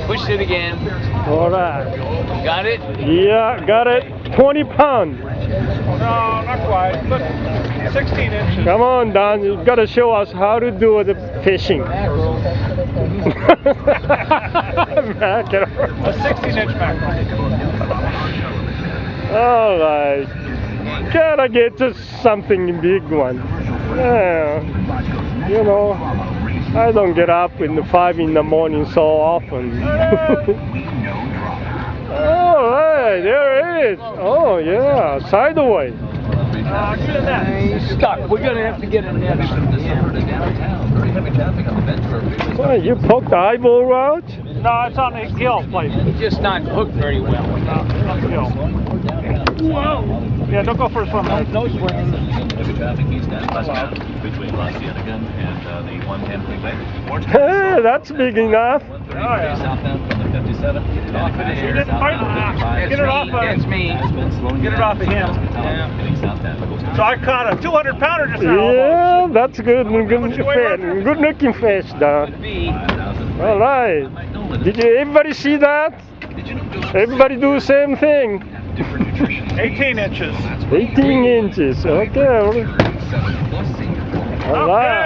Push it again. All right. Got it? Yeah, got it. 20 pounds. No, not quite, but 16 inches. Come on, Don. You got to show us how to do the fishing. Mackerel. A 16-inch mackerel. All right. Gotta get to something big one. Yeah. You know, I don't get up in the 5 in the morning so often. All right, there it is. Oh yeah, sideways. He's stuck. We're gonna have to get a net. Well, you poked the eyeball out? No, it's on the gill plate. He's just not hooked very well. On the gill. Whoa! Yeah, don't go for a swim. No swimming. Hey, that's big enough. Oh, yeah. You didn't fight it. Get it off of That's me. Get it off of him. So I caught a 200-pounder just now. Yeah, Almost. that's good. Good fish. Good looking fish, Don. All right. Did you everybody see that? Everybody do the same thing. 18 inches. 18 inches. Okay. All right.